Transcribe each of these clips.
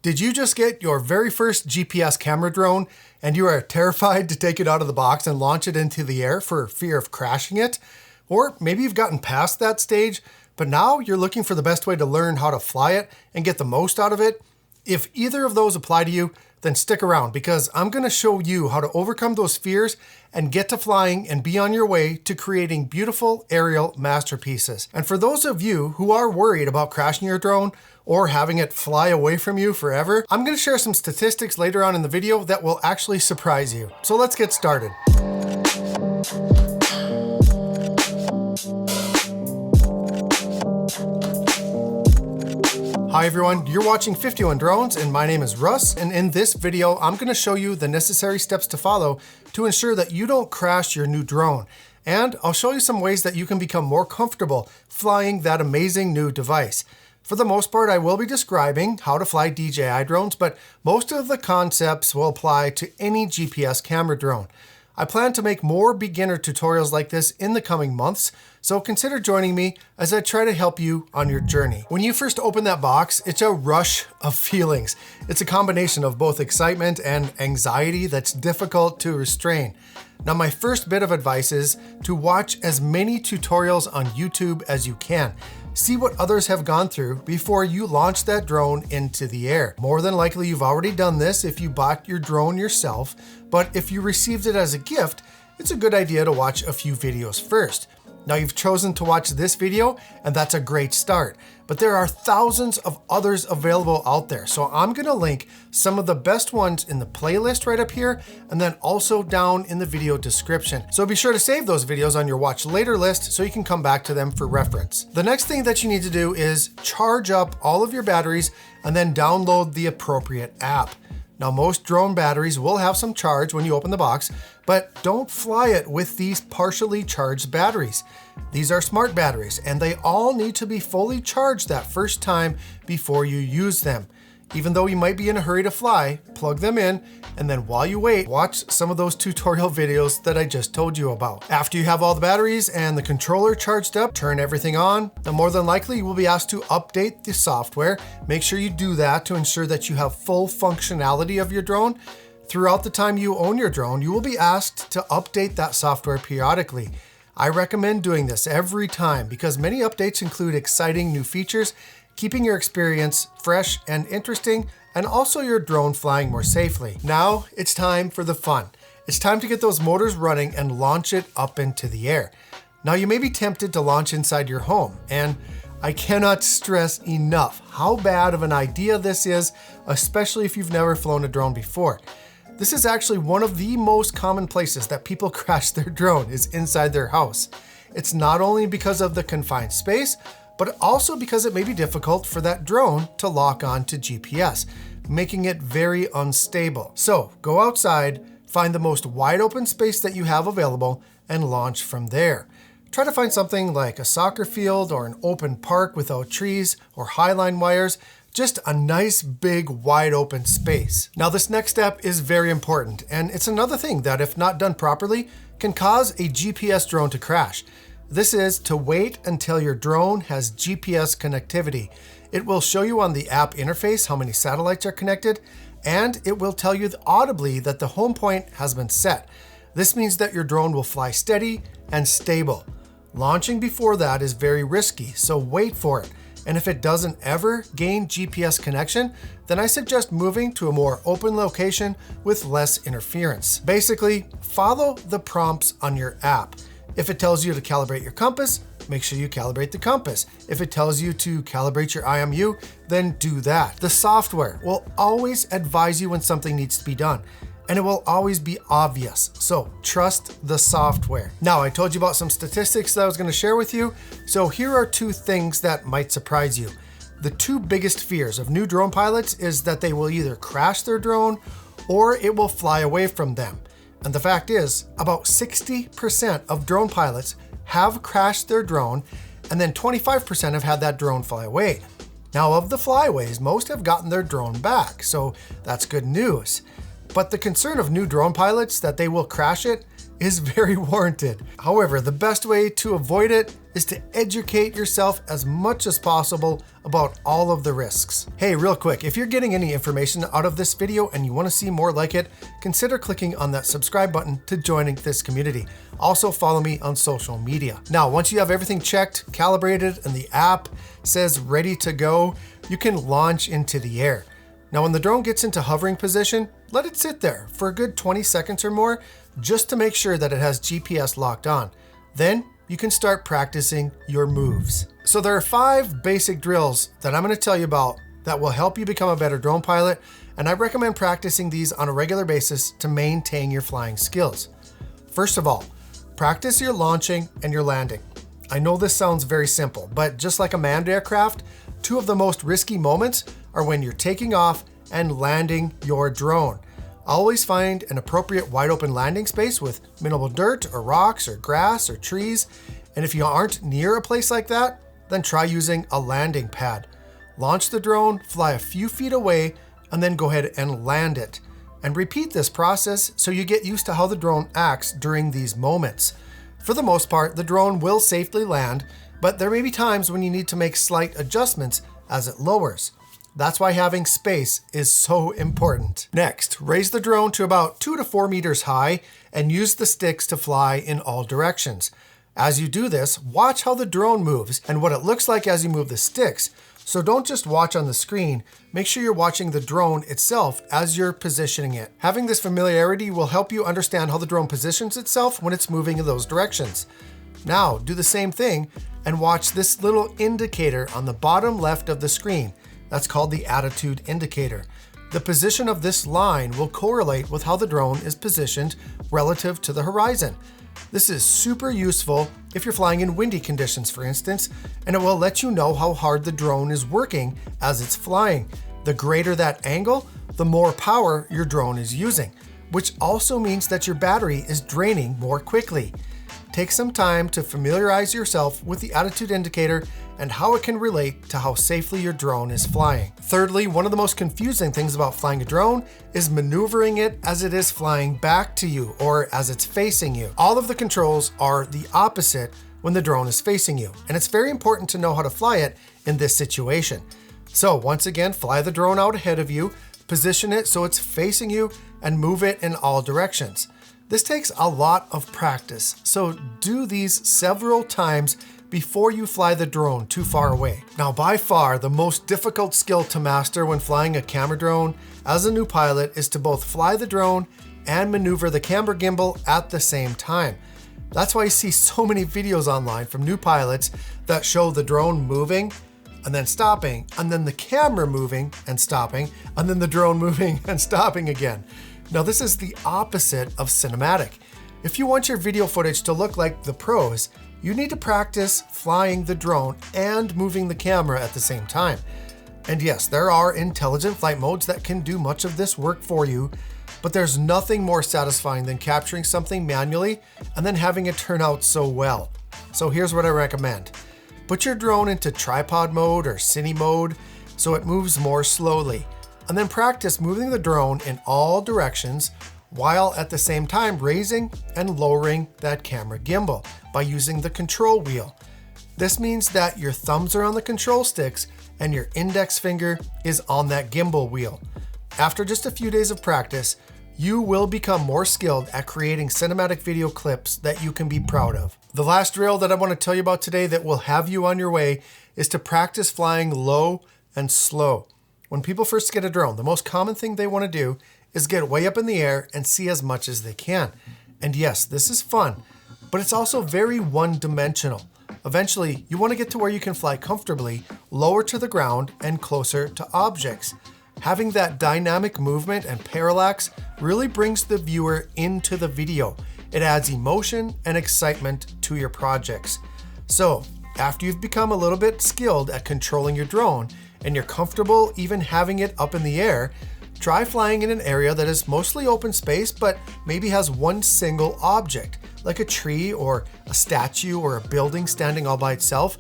Did you just get your very first GPS camera drone and you are terrified to take it out of the box and launch it into the air for fear of crashing it? Or maybe you've gotten past that stage, but now you're looking for the best way to learn how to fly it and get the most out of it? If either of those apply to you, then stick around because I'm going to show you how to overcome those fears and get to flying and be on your way to creating beautiful aerial masterpieces. And for those of you who are worried about crashing your drone or having it fly away from you forever, I'm going to share some statistics later on in the video that will actually surprise you. So let's get started. Hi everyone, you're watching 51 Drones and my name is Russ, and in this video I'm going to show you the necessary steps to follow to ensure that you don't crash your new drone. And I'll show you some ways that you can become more comfortable flying that amazing new device. For the most part, I will be describing how to fly DJI drones, but most of the concepts will apply to any GPS camera drone. I plan to make more beginner tutorials like this in the coming months, so consider joining me as I try to help you on your journey. When you first open that box, it's a rush of feelings. It's a combination of both excitement and anxiety that's difficult to restrain. Now, my first bit of advice is to watch as many tutorials on YouTube as you can. See what others have gone through before you launch that drone into the air. More than likely, you've already done this if you bought your drone yourself, but if you received it as a gift, it's a good idea to watch a few videos first. Now, you've chosen to watch this video, and that's a great start, but there are thousands of others available out there. So I'm gonna link some of the best ones in the playlist right up here, and then also down in the video description. So be sure to save those videos on your watch later list so you can come back to them for reference. The next thing that you need to do is charge up all of your batteries and then download the appropriate app. Now, most drone batteries will have some charge when you open the box, but don't fly it with these partially charged batteries. These are smart batteries, and they all need to be fully charged that first time before you use them. Even though you might be in a hurry to fly, plug them in, and then while you wait, watch some of those tutorial videos that I just told you about. After you have all the batteries and the controller charged up, turn everything on. Now, more than likely, you will be asked to update the software. Make sure you do that to ensure that you have full functionality of your drone. Throughout the time you own your drone, you will be asked to update that software periodically. I recommend doing this every time because many updates include exciting new features, keeping your experience fresh and interesting, and also your drone flying more safely. Now it's time for the fun. It's time to get those motors running and launch it up into the air. Now, you may be tempted to launch inside your home, and I cannot stress enough how bad of an idea this is, especially if you've never flown a drone before. This is actually one of the most common places that people crash their drone is inside their house. It's not only because of the confined space, but also because it may be difficult for that drone to lock on to GPS, making it very unstable. So go outside, find the most wide open space that you have available, and launch from there. Try to find something like a soccer field or an open park without trees or highline wires, just a nice big wide open space. Now, this next step is very important, and it's another thing that, if not done properly, can cause a GPS drone to crash. This is to wait until your drone has GPS connectivity. It will show you on the app interface how many satellites are connected, and it will tell you audibly that the home point has been set. This means that your drone will fly steady and stable. Launching before that is very risky, so wait for it. And if it doesn't ever gain GPS connection, then I suggest moving to a more open location with less interference. Basically, follow the prompts on your app. If it tells you to calibrate your compass, make sure you calibrate the compass. If it tells you to calibrate your IMU, then do that. The software will always advise you when something needs to be done, and it will always be obvious. So trust the software. Now, I told you about some statistics that I was going to share with you. So here are two things that might surprise you. The two biggest fears of new drone pilots is that they will either crash their drone or it will fly away from them. And the fact is, about 60% of drone pilots have crashed their drone, and then 25% have had that drone fly away. Now, of the flyaways, most have gotten their drone back, so that's good news. But the concern of new drone pilots that they will crash it is very warranted. However, the best way to avoid it is to educate yourself as much as possible about all of the risks. Hey, real quick, if you're getting any information out of this video and you want to see more like it, consider clicking on that subscribe button to joining this community. Also follow me on social media. Now, once you have everything checked, calibrated, and the app says ready to go, you can launch into the air. Now, when the drone gets into hovering position, let it sit there for a good 20 seconds or more, just to make sure that it has GPS locked on. Then you can start practicing your moves. So there are 5 basic drills that I'm going to tell you about that will help you become a better drone pilot, and I recommend practicing these on a regular basis to maintain your flying skills. First of all, practice your launching and your landing. I know this sounds very simple, but just like a manned aircraft, 2 of the most risky moments are when you're taking off and landing your drone. Always find an appropriate wide open landing space with minimal dirt or rocks or grass or trees. And if you aren't near a place like that, then try using a landing pad. Launch the drone, fly a few feet away, and then go ahead and land it. And repeat this process so you get used to how the drone acts during these moments. For the most part, the drone will safely land, but there may be times when you need to make slight adjustments as it lowers. That's why having space is so important. Next, raise the drone to about 2 to 4 meters high and use the sticks to fly in all directions. As you do this, watch how the drone moves and what it looks like as you move the sticks. So don't just watch on the screen, make sure you're watching the drone itself as you're positioning it. Having this familiarity will help you understand how the drone positions itself when it's moving in those directions. Now, do the same thing and watch this little indicator on the bottom left of the screen. That's called the attitude indicator. The position of this line will correlate with how the drone is positioned relative to the horizon. This is super useful if you're flying in windy conditions, for instance, and it will let you know how hard the drone is working as it's flying. The greater that angle, the more power your drone is using, which also means that your battery is draining more quickly. Take some time to familiarize yourself with the attitude indicator and how it can relate to how safely your drone is flying. Thirdly, one of the most confusing things about flying a drone is maneuvering it as it is flying back to you or as it's facing you. All of the controls are the opposite when the drone is facing you, and it's very important to know how to fly it in this situation. So once again, fly the drone out ahead of you, position it so it's facing you, and move it in all directions. This takes a lot of practice, so do these several times before you fly the drone too far away. Now, by far, the most difficult skill to master when flying a camera drone as a new pilot is to both fly the drone and maneuver the camera gimbal at the same time. That's why you see so many videos online from new pilots that show the drone moving and then stopping, and then the camera moving and stopping, and then the drone moving and stopping again. Now, this is the opposite of cinematic. If you want your video footage to look like the pros, you need to practice flying the drone and moving the camera at the same time. And yes, there are intelligent flight modes that can do much of this work for you, but there's nothing more satisfying than capturing something manually and then having it turn out so well. So here's what I recommend. Put your drone into tripod mode or cine mode so it moves more slowly, and then practice moving the drone in all directions while at the same time raising and lowering that camera gimbal by using the control wheel. This means that your thumbs are on the control sticks and your index finger is on that gimbal wheel. After just a few days of practice, you will become more skilled at creating cinematic video clips that you can be proud of. The last drill that I want to tell you about today that will have you on your way is to practice flying low and slow. When people first get a drone, the most common thing they want to do is get way up in the air and see as much as they can. And yes, this is fun, but it's also very one-dimensional. Eventually, you want to get to where you can fly comfortably, lower to the ground and closer to objects. Having that dynamic movement and parallax really brings the viewer into the video. It adds emotion and excitement to your projects. So, after you've become a little bit skilled at controlling your drone and you're comfortable even having it up in the air, try flying in an area that is mostly open space but maybe has one single object, like a tree or a statue or a building standing all by itself,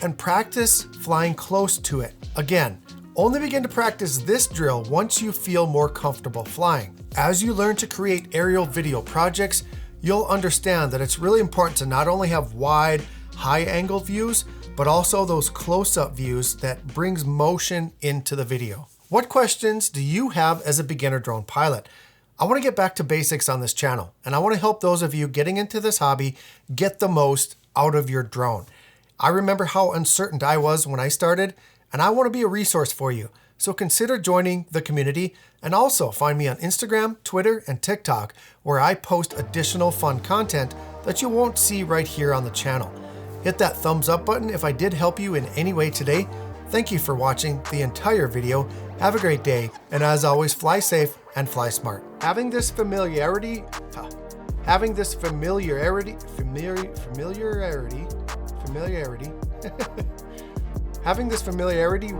and practice flying close to it. Again, only begin to practice this drill once you feel more comfortable flying. As you learn to create aerial video projects, you'll understand that it's really important to not only have wide, high angle views, but also those close-up views that brings motion into the video. What questions do you have as a beginner drone pilot? I want to get back to basics on this channel, and I want to help those of you getting into this hobby get the most out of your drone. I remember how uncertain I was when I started, and I want to be a resource for you. So consider joining the community, and also find me on Instagram, Twitter, and TikTok, where I post additional fun content that you won't see right here on the channel. Hit that thumbs up button if I did help you in any way today. Thank you for watching the entire video. Have a great day, and as always, fly safe and fly smart. Having this familiarity having this familiarity